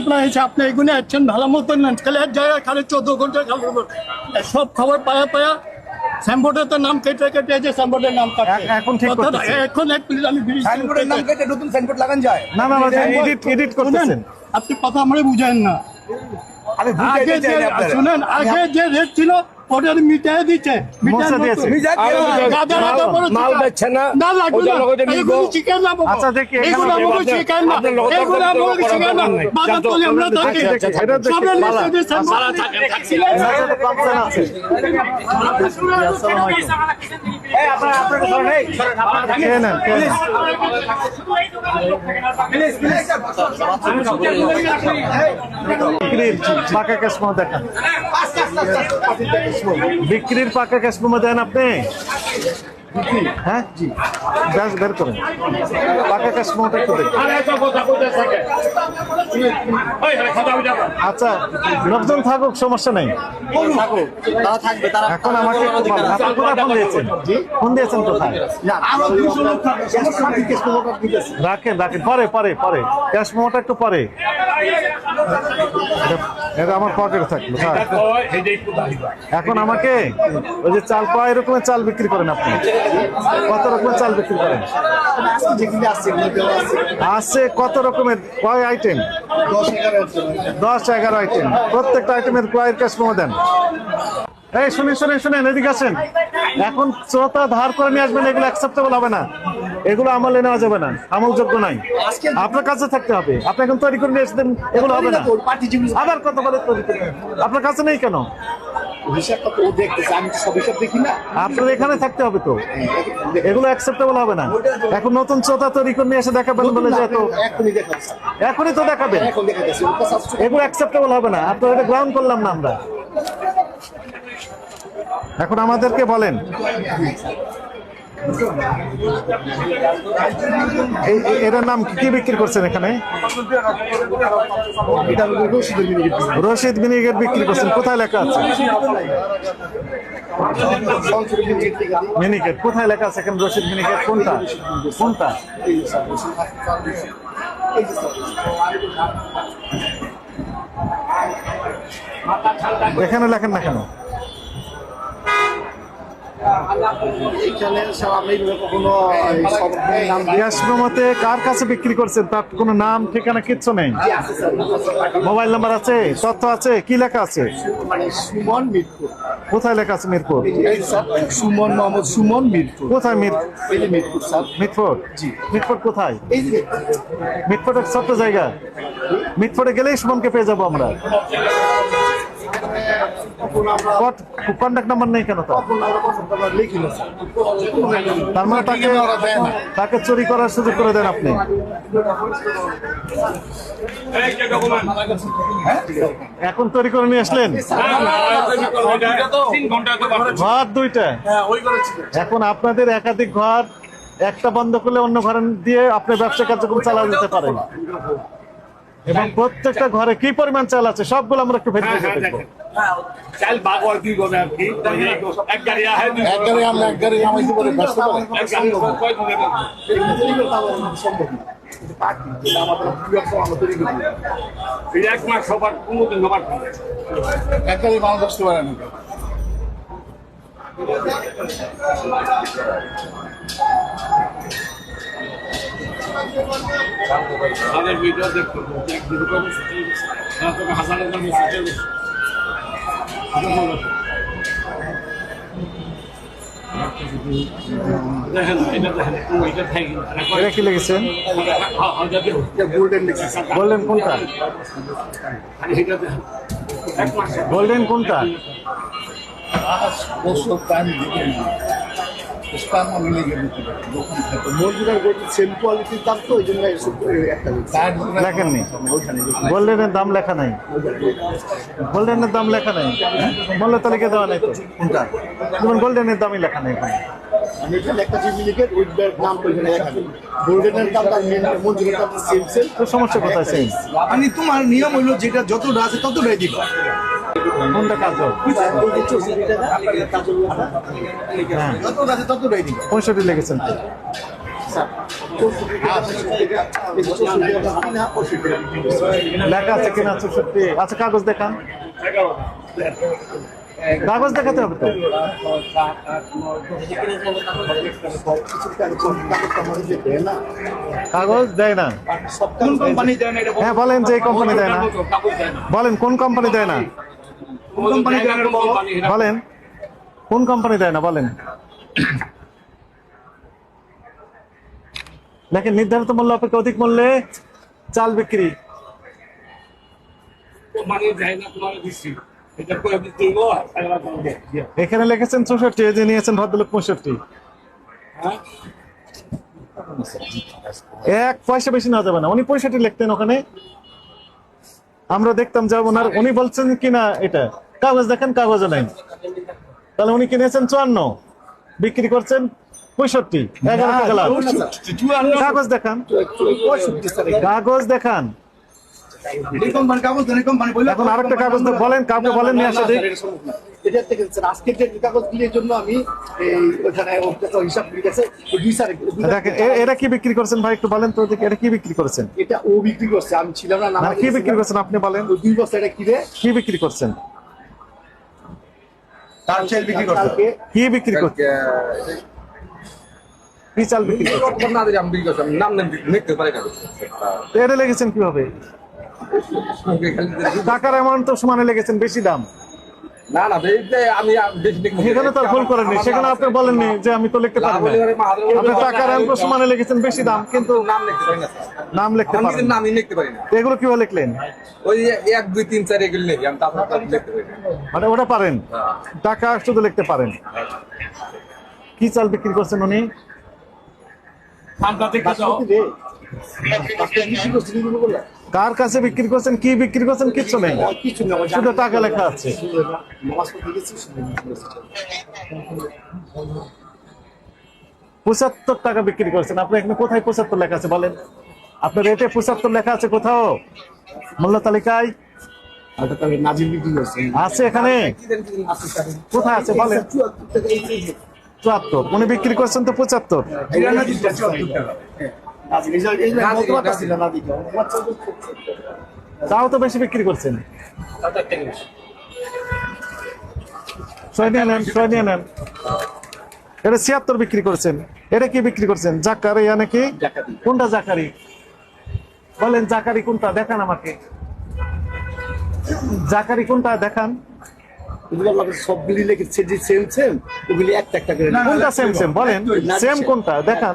Paper এসে আপনি এগুলো আসছেন ভালো মতন নেন, খালি এক জায়গায় খালি 14 ঘন্টা খালি সব খবর পায়া পায়া সাইনবোর্ডের তো নাম কেটে কেটে যে সাইনবোর্ডের নাম কাটছে। এখন ঠিক করতেছে। এখন এক মিনিট আমি সাইনবোর্ডের নাম কেটে নতুন সাইনবোর্ড লাগান যায় না না এডিট করতেছেন। আপনি কথা আমরা বুঝেন না। আমি আগে যে শুনেন, আগে যে রেট ছিল ওটা মিটাই দিচ্ছে, মুছে দিয়েছে। মাল বেচছে না, না লাগবে না, এগুলো শিখেন না বাবা। আচ্ছা দেখি এগুলো আমাকে শিখেন না, এগুলো আমাকে শিখেন না, বাজার করলে আমরা থাকি এটা দেখি সবের লিস্টে দিয়ে সারা কমপ্লেন আছে। আসসালামু আলাইকুম। এই আপনারা ধরেন, এই খেয়ে নেন, খেয়ে নেন। বিক্রির পাকা ক্যাশ মেমো দেখান। বিক্রির পাকা ক্যাশ মেমো দেন আপনি? হ্যাঁ জি, বের করেন পাকা ক্যাশ মেমোটা একটু দেখুন। আচ্ছা লোকজন থাকুক, সমস্যা নেই। এখন আমাকে আপনি কোথায় ফোন দিয়েছেন? ফোন দিয়েছেন কোথায়? রাখেন রাখেন, পরে পরে পরে ক্যাশ মেমোটা একটু পরে। এটা আমার পকেটে থাকলো স্যার। এখন আমাকে ওই যে চাল পাওয়া এরকমের চাল বিক্রি করেন আপনি? কত রকমের চাল বিক্রি করেন? আছে কত রকমের, কয় আইটেম? 10-11 আইটেম। প্রত্যেকটা আইটেমের ক্রয়ের ক্যাশ মেমো দেন। এই শুনেন শুনেন শুনেন, এদিকে আসেন। এখন শ্রোতা ধার করে নিয়ে আসবেন, এগুলো অ্যাকসেপ্টেবল হবে না, এগুলো আমলে নেওয়া যাবে না, আমলযোগ্য নাই। আপনার কাছে থাকতে হবে। আপনি এখন তৈরি করে নিয়ে আসবেন, এগুলো হবে না। আবার কত বলে তৈরি করে আপনার কাছে নেই কেন? আপনার এখানে থাকতে হবে তো, এগুলো অ্যাকসেপ্টেবল হবে না। এখন নতুন শ্রোতা তৈরি করে নিয়ে এসে দেখাবেন বলে যে তো এখনই তো দেখাবেন, এগুলো অ্যাকসেপ্টেবল হবে না। আপনার এটা গ্রাউন্ড করলাম না আমরা। এখন আমাদেরকে বলেন এটার নাম কি বিক্রি করছেন এখানে? রশিদ ভিনিগেট বিক্রি করছেন। কোথায় লেখা আছে ভিনিগেট? কোথায় লেখা আছে এখানে রশিদ ভিনিগেট? কোনটা কোনটা? এখানে লেখেন না কেন? গ্যাস মেমোতে কার কাছে বিক্রি করছেন তার কোনো নাম ঠিকানা কিচ্ছু নেই, মোবাইল নাম্বার আছে, তথ্য আছে, কি লেখা আছে? সুমন মিরপুর। কোথায় লেখা আছে মিরপুর? সুমন মোহাম্মদ সুমন মিরপুর। কোথায় মিরপুর স্যার। মিটফোর্ড? জি। মিটফোর্ড কোথায়? মিটফোর্ডের ছোট্ট জায়গা, মিটফোর্ডে গেলেই সুমনকে পেয়ে যাবো আমরা। কন্ট্যাক্ট নাম্বার নেই কেন? তার মানে তাকে চুরি করার সুযোগ করে দেন আপনি। এখন তৈরি করে নিয়ে আসলেন ঘর দুইটা। এখন আপনাদের একাধিক ঘর, একটা বন্ধ করলে অন্য ঘর দিয়ে আপনি ব্যবসা কার্যক্রম চালা যেতে পারেন। এবং প্রত্যেকটা ঘরে কি পরিমাণ চাল আছে সবগুলো আমরা একটু ভেতরে দেখবো। চাল বাগ আর কি করবে আপনি? এক গাড়ি আহে, এক গাড়ি আমরা এক গাড়ি নামাইতে পারি, ব্যস্ত পারি। এক গাড়ি কয় দিন এক মাস সবার কোনোদিন সবার এক গাড়ি মানুষ বসতে পারে না। তাদের ভিডিও দেখতে হাজার দেখেন এটা দেখেন এটা থাকে এটা কি লিখেছেন? গোল্ডেন কোনটা? গোল্ডেন কোনটা? বছর টাইম দিবেন স্পার্মা মিলে গেলে মজুরার গতি সেম কোয়ালিটির দাম তো, ওই জন্য লেখেননি। গোল্ডেনের দাম লেখা নাই, গোল্ডেনের দাম লেখা নাই, মূল্য তালিকা দেওয়া নাই তো। কোনটা? যেমন গোল্ডেনের দামই লেখা নাই এখানে। আমি এখানে একটা ডুপ্লিকেট উইথ ব্যাগ নাম তো এখানে লেখা নেই। গোল্ডেনের দাম আর মজুরের দাম সেম সেম। তো সমস্যা কোথায়? সেম মানে তোমার নিয়ম হইলো যেটা যতটা আছে ততটাই দিবা। কোনটা কাজল? হ্যাঁ যতটা আছে ততটাই দিবা। 65 লিখেছেন তো। লেখা আছে কিনা 64? আচ্ছা কাগজ দেখান, কাগজ দেখাতে হবে তো। কাগজ দেয় না? কোন কোম্পানি দেয় না এটা হ্যাঁ বলেন যে কোম্পানি দেয় না, বলেন কোন কোম্পানি দেয় না, কোন কোম্পানি দেয় না কোম্পানি বলেন কোন কোম্পানি দেয় না বলেন। দেখেন নির্ধারিত মূল্য অপেক্ষা অধিক মূল্যে চাল বিক্রি। কোম্পানি দেয় না তোমার দিচ্ছি এটা করে দিতে গো এখানে লিখেছেন 64, এই যে নিয়েছেন ভদ্রলোক 65। হ্যাঁ এক পয়সা বেশি না যাবে না। উনি 65 লিখতেন ওখানে, আমরা দেখতাম যে ওনার, উনি বলছেন কিনা এটা কাগজ দেখেন, কাগজও নাই। তাহলে উনি কিনেছেন 54, বিক্রি করছেন 65, 11 টাকা লাভ। কাগজ দেখান, কাগজ দেখান। এই কোম্পানি কাগজ দেন, এই কোম্পানি বললো এখন আরেকটা কাগজ বলেন, কাউকে বলেন নিয়ে আসা দিক। এটা থেকে স্যার আজকে যে কাগজ গুলির জন্য আমি এই ওখানে হিসাব লিখেছে দুই স্যার দেখেন এটা কি বিক্রি করছেন ভাই, একটু বলেন তো ওদিকে, এটা কি বিক্রি করছেন? এটা ও বিক্রি করছে, আমি ছিলাম না। না কি বিক্রি করছেন আপনি বলেন, 2 বছর এটা কি রে কি বিক্রি করছেন? তার চাল বিক্রি করছে কালকে কি বিক্রি করছেন? কি চাল বিক্রি করছেন? এটা লেগেছেন কিভাবে? টাকার অ্যামাউন্ট তো সমানে লেগেছেন, বেশি দাম। না না আমি সেখানে তো আর ভুল করেননি, সেখানে আপনি বলেননি যে আমি তো লিখতে পারি না। আপনি টাকার অ্যামাউন্ট সমানে লিখেছেন বেশি দাম, কিন্তু নাম লিখতে পারি না নাম লিখতে আমি পারেন। নামই লিখতে পারি না। এগুলো কিভাবে লিখলেন? ওই 1 2 3 4 এগুলো লিখি আমি, তারপর তো লিখতে পারি না। মানে ওটা পারেন, টাকা শুধু লিখতে পারেন। কি চাল বিক্রি করছেন উনি? ঠান্ডা দেখে যাও কার কাছে বিক্রি করছেন, কি বিক্রি করছেন কিচ্ছু নেই, কিছু না শুধু টাকা লেখা আছে। নামাজ পড়তে গেছি 75 টাকা বিক্রি করছেন আপনি। এখানে কোথায় 75 লেখা আছে বলেন? আপনার রেটে 75 লেখা আছে কোথাও মূল্য তালিকায়? এটা তাহলে নাজিল বিক্রি করছে আছে এখানে? কোথায় আছে বলেন? 74 উনি বিক্রি করছেন তো 75। তাও তো বেশি বিক্রি করছেন। এটা 76 বিক্রি করছেন। এটা কি বিক্রি করছেন? জাকারি নাকি? কোনটা জাকারি বলেন? জাকারি কোনটা দেখান আমাকে, জাকারি কোনটা দেখান। সবগুলি লেগেছে যে সেম সেম, ওগুলি একটা একটা করে কোনটা সেম সেম বলেন? সেম কোনটা দেখান,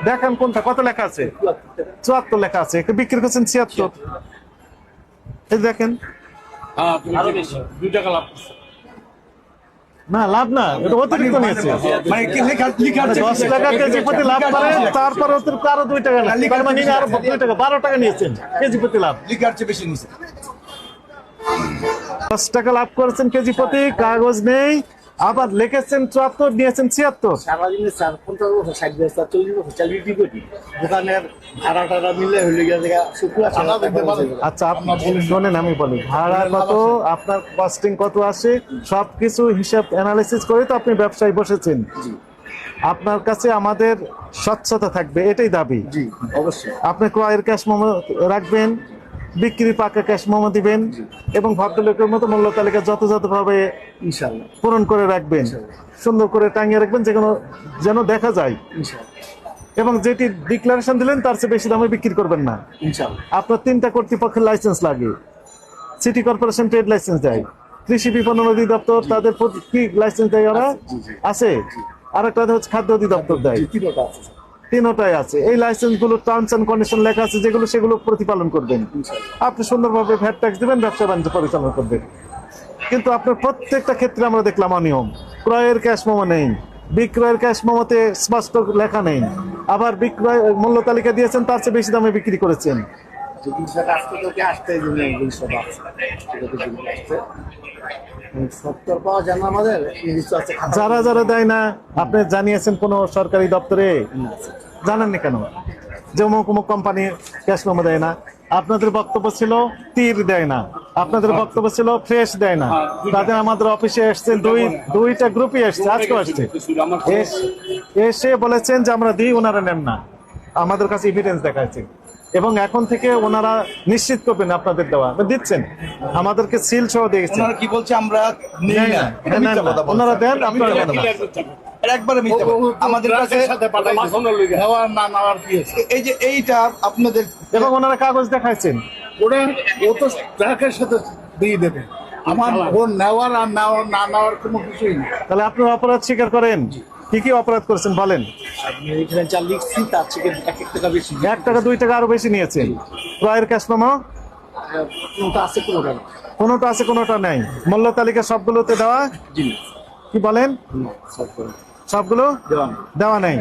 দেখান কোনটা, কত লেখা আছে? 74 লেখা আছে। এটা বিক্রি করছেন 76। এই দেখেন, হ্যাঁ আরো বেশি 2 টাকা লাভ না লাভ না, এটা অতিরিক্ত নিয়েছে। মানে কি লেখা লেখা মানে 10 টাকা কেজি প্রতি লাভ করেন, তারপর অতিরিক্ত আরো 2 টাকা লাভ, তার মানে ইনি আরো 2 টাকা 12 টাকা নিয়েছেন কেজি প্রতি লাভ। লিখার চেয়ে বেশি নিছে। 10 টাকা লাভ করেছেন কেজি প্রতি, কাগজ নেই, আবার লিখেছেন 74, নিয়েছেন 76। সারাদিনে 50 বছর 60 বছর 40 বছর চাল বিক্রি করি, দোকানের ভাড়া টাড়া মিলে হলে গেছে শুক্রবার ছাড়া দিতে পারে। আচ্ছা আপনি শোনেন, আমি বলি ভাড়া কত, আপনার কস্টিং কত আসে, সবকিছু হিসাব অ্যানালিসিস করে তো আপনি ব্যবসায় বসেছেন। আপনার কাছে আমাদের স্বচ্ছতা থাকবে, এটাই দাবি। জি অবশ্যই। আপনি ক্রয়ের ক্যাশ মেমো রাখবেন, বিক্রি পাকা ক্যাশ মেমো দিবেন, এবং ভদ্রলোকের মতো মূল্য তালিকা যথাযথভাবে ইনশাআল্লাহ পূরণ করে রাখবেন, সুন্দর করে টাঙিয়ে রাখবেন, যেন দেখা যায়। ইনশাআল্লাহ এবং যেটি ডিক্লারেশন দিলেন তার চেয়ে বেশি দামে বিক্রি করবেন না। ইনশাআল্লাহ। আপনার 3টা কর্তৃপক্ষের লাইসেন্স লাগে। সিটি কর্পোরেশন ট্রেড লাইসেন্স দেয়, কৃষি বিপণন অধিদপ্তর তাদের কি লাইসেন্স দেয় ওরা আছে, আর একটা হচ্ছে খাদ্য অধিদপ্তর দেয়। তিনটা আছে, তিনটাই আছে। এই লাইসেন্স গুলো টার্মস এন্ড কন্ডিশন লেখা আছে, যেগুলো সেগুলো প্রতিপালন করবেন। আপনি সুন্দরভাবে ভ্যাট ট্যাক্স দিবেন, ব্যবসা বাণিজ্য পরিচালনা করবেন। কিন্তু আপনার প্রত্যেকটা ক্ষেত্রে আমরা দেখলাম অনিয়ম। ক্রয়ের ক্যাশ মেমো নেই, বিক্রয়ের ক্যাশ মেমোতে স্পষ্ট লেখা নেই, আবার বিক্রয় মূল্য তালিকা দিয়েছেন তার চেয়ে বেশি দামে বিক্রি করেছেন। যে জিনিসটা আসতে তোকে আসতে জিনিসটা আছে সত্তর পাওয়া যায় না আমাদের আছে। যারা যারা দেয় না আপনি জানিয়েছেন কোন সরকারি দপ্তরে? জানাননি কেন যে অমুক অমুক কোম্পানি ক্যাশ মেমো দেয় না? আপনাদের বক্তব্য ছিল তীর দেয় না, আপনাদের বক্তব্য ছিল ফ্রেশ দেয় না। তাদের আমাদের অফিসে এসছে, দুইটা গ্রুপই এসছে, আজকে আসছে, এসে বলেছেন যে আমরা দিই, ওনারা নেন না। আমাদের কাছে এভিডেন্স দেখাচ্ছে, এবং এখন থেকে ওনারা নিশ্চিত করবেন আপনাদের দেওয়া দিচ্ছেন, আমাদেরকে সিল সহ দিয়েছেন। ওনারা কি বলছে আমরা নেই না, এটা নেন মিথ্যা না, কথা বলছে। ওনারা দেন, আপনারা দেন না। এটা একবারে মিথ্যা কথা। আমাদের কাছে নেওয়ার না নেওয়ার কি আছে এই যে এইটা আপনাদের এবং ওনারা কাগজ দেখাইছেন। ওরা ও তো ট্রাকের সাথে দিয়ে দেবে, আমার ওর নেওয়ার আর নেওয়ার না নেওয়ার কোনো কিছুই নেই। তাহলে আপনারা অপরাধ স্বীকার করেন, কি কি অপরাধ করেছেন বলেন। আপনি এখানে যা লিখছি তার থেকে 1 টাকা বেশি 1 টাকা 2 টাকা আরো বেশি নিয়েছেন। ক্রয়ের ক্যাশমেমো কোনটা আছে কোনটা না। কোনোটা আছে কোনোটা নাই, মূল্য তালিকা সবগুলোতে দেওয়া, জি কি বলেন সবগুলো দেওয়া দেওয়া নেই।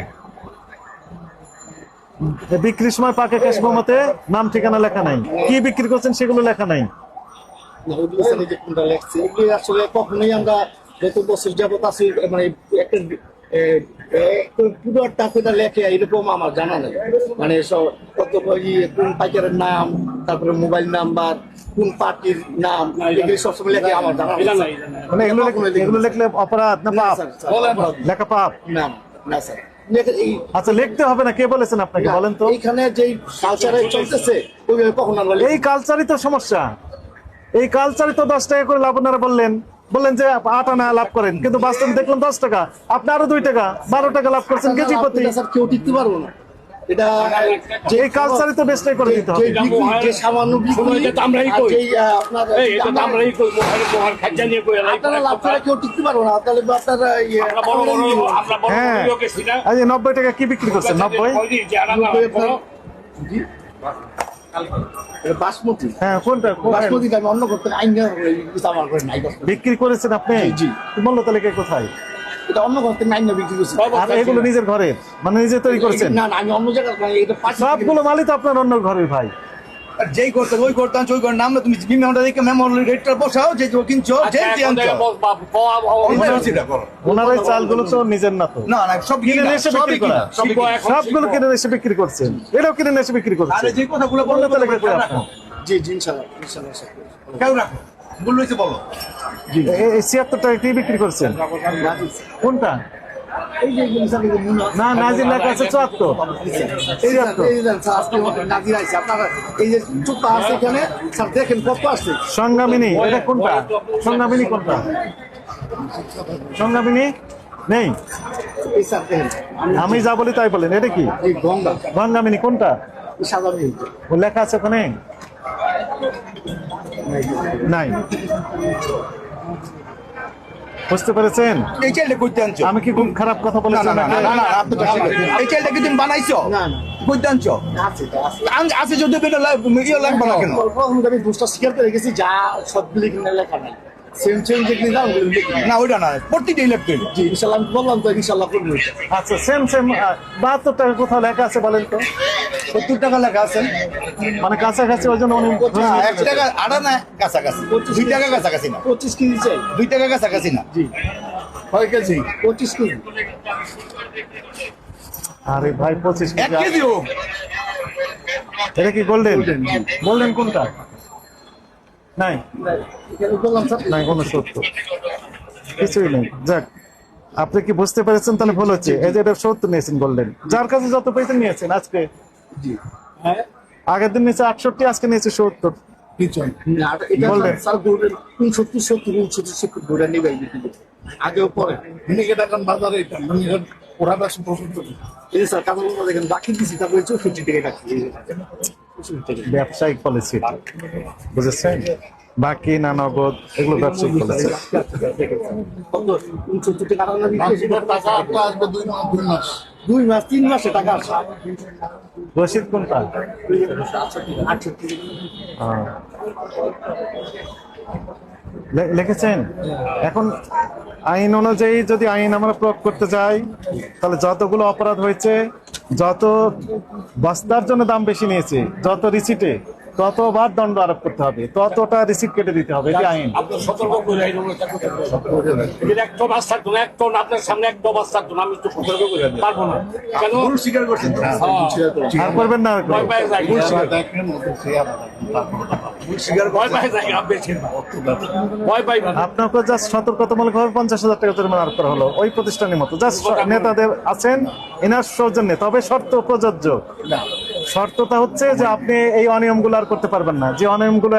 বিক্রির সময় পাকে ক্যাশমেমোতে নাম ঠিকানা লেখা নাই, কি বিক্রি করছেন সেগুলো লেখা নাই। ওইগুলো স্যার এই যে কোনটা লেখছে এগুলি আসলে কখনোই আমরা গত বছর যাবত আছি মানে একটা পুরো টাকা লেখে এরকম আমার জানা নেই, মানে কত কোন পাইকারের নাম, তারপরে মোবাইল নাম্বার, কোন পার্টির নাম, এগুলি সবসময় লেখে আমার জানা নেই। মানে এগুলো লিখলে অপরাধ না পাপ? লেখা পাপ না না স্যার এই আচ্ছা, লিখতে হবে না, কে বলেছেন আপনাকে বলেন তো? এইখানে যে কালচারে চলতেছে ওইভাবে কখন আমরা এই কালচারই তো সমস্যা, এই কালচারই তো 10 টাকা করে লাভ। আপনারা বললেন যে 8 আনা লাভ করেন, কিন্তু বাস্তবে দেখলাম 10 টাকা, আপনি আরো 2 টাকা 12 টাকা লাভ করছেন কেজি প্রতি। স্যার কেউ টিকতে পারবো না, এটা এই কালচারই তো বেস্টাই করে দিতে হবে। যে সামান্য বিক্রি এটা তো আমরাই আর কই। যেই, আপনার এই এটা তো আমরাই কই, মোহর খাজ্জা নিয়ে কই এলাই। আপনারা লাভ করে কেউ টিকতে পারবো না, তাহলে আপনারা আমরা বড় বড় হ্যাঁ, লোকে ছিনা। আজ 90 টাকা কি বিক্রি করছেন? 90? বাসমতি হ্যাঁ, কোনটা বাসমতি আমি অন্য করতে আইন আমার করে নাই বিক্রি করেছেন আপনি? জি। মূল্য তালিকা কোথায়? এটা অন্য করতে আইন বিক্রি করছি আর এগুলো নিজের ঘরে, মানে নিজে তৈরি করেছেন? না না আমি অন্য জায়গায় মানে এটা সবগুলো মালই তো আপনার অন্য ঘরের ভাই। আর যেই করতে ওই করতে ওই করে নাম না, তুমি বিমানটা দেখে মেমোরিয়াল রেটটা বসাও, যে কিনছো যে আনছো এটা করো। ওনার এই চালগুলো তো নিজের না তো, না না সব কিনে কিনা, এসে সবই বিক্রি করা, কিনা, সবই কিনা। সবগুলো কিনে এসে বিক্রি করছেন, এটাও কিনে এসে বিক্রি আরে করছেন। যে কথাগুলো মূল্য বললে তালিকা কই কেউ আপনার? রাখো, জি জি ইনশাআল্লাহ ইনশাআল্লাহ কেউ রাখো, বললো হয়েছে বলো। এই 76 টাকা কি বিক্রি করছেন? কোনটা? এই যে স্যার এই যে মুনা না, নাজির লেখা আছে 74। এই যে স্যার আজকে নাজির আইছে আপনারা এই যে চুপা আছে এখানে স্যার দেখেন কত আছে সংগ্রামিনী, এটা কোনটা? সংগ্রামিনী কোনটা? সংগ্রামিনী নেই, এই স্যার দেখেন আমি যা বলি তাই বলেন। এটা কি এই গঙ্গা গঙ্গামিনী কোনটা? এই সাদা মিল ও লেখা আছে ওখানে? নাই, বুঝতে পেরেছেন? এই চালটা করতে আনছো? আমি কি খুব খারাপ কথা না বলেছি? না না না না, আপনি তো ঠিক আছে। এই চালটা কি তুমি বানাইছো? না না করতে আনছো? আছে আছে যদি এটা ইয়ে লাগবে না কেন? প্রথম আমি দোষটা স্বীকার করে গেছি যা সবগুলি কিনে লেখা নাই সেম সেম যেগুলি দাও ওগুলি লিখি না ওইটা না, প্রত্যেকটাই লিখতে হবে। জি ইনশাআল্লাহ আমি বললাম তো ইনশাআল্লাহ করবো এটা। আচ্ছা, সেম 72 টাকা কোথাও লেখা আছে বলেন তো? 70 টাকা লেখা আছে, মানে কাছাকাছি, ওই জন্য উনি না 1 টাকা আড়া না কাছাকাছি, 2 টাকা কাছাকাছি না, 25 কেজি চাই 2 টাকা কাছাকাছি না। জি কয় কেজি? 25 কেজি আরে ভাই 25 1 কেজি। কেজি হোক। এটা কি গোল্ডেন? গোল্ডেন কোনটা? নাই এখানে বললাম স্যার নাই, কোনো সত্য কিছুই নেই। যাক, আপনি কি বুঝতে পেরেছেন? তাহলে ভুল হচ্ছে। এই যে এটা 70 নিয়েছেন গোল্ডেন, যার কাছে যত পেয়েছেন নিয়েছেন। আজকে জি হ্যাঁ আগের দিন নিয়েছে 68, আজকে নিয়েছে 70। না এটা বলবেন। স্যার গোল্ডেন 69 গোল্ডেন নিবে বিক্রি করতে আগেও পরে ভিনেগার এখন বাজারে এটা ভিনেগার ওরা বেশ প্রফিট করে এই যে স্যার কাঁচা লঙ্কা দেখেন বাকি দিছি তারপরে 64 টাকা রাখছি এই যে 64 টাকা ব্যবসায়িক পলিসি, বুঝেছেন? বাকি না নগদ, এগুলো ব্যবসায়িক পলিসি। কত 69 টাকা রান্না বিক্রি টাকা তো আসবে 2 মাস 3 মাসে টাকা আসে রশিদ কোনটা? 68 লিখেছেন? এখন আইন অনুযায়ী যদি আইন আমরা প্রয়োগ করতে যাই, তাহলে যতগুলো অপরাধ হয়েছে, যত বস্তার জন্য দাম বেশি নিয়েছে, যত রিসিটে ততবার দণ্ড আরোপ করতে হবে, ততটা রিসিপ্ট কেটে দিতে হবে, এটি আইন। আপনার সতর্ক করে এই রকম একটা কথা বলবেন। এদের একটা বাস থাকতো না, একটা আপনার সামনে একটা বাস থাকতো না, আমি তো সতর্ক করে পারবো না কেন ভুল স্বীকার করছেন তো আর করবেন না আর ভয় করবেন। পায় যায় ভুল স্বীকার ভয় করছেন পায় যায় বেশি ভয় পাই না। আপনাকে জাস্ট সতর্কতামূলক ভাবে 50,000 টাকা জরিমানা আরোপ করা হলো ওই প্রতিষ্ঠানের মতো। জাস্ট নেতাদের আছেন এনার সৌজন্যে, তবে শর্ত প্রযোজ্য। শর্তটা হচ্ছে যে আপনি এই অনিয়মগুলো আর করতে পারবেন না, যে অনিয়মগুলো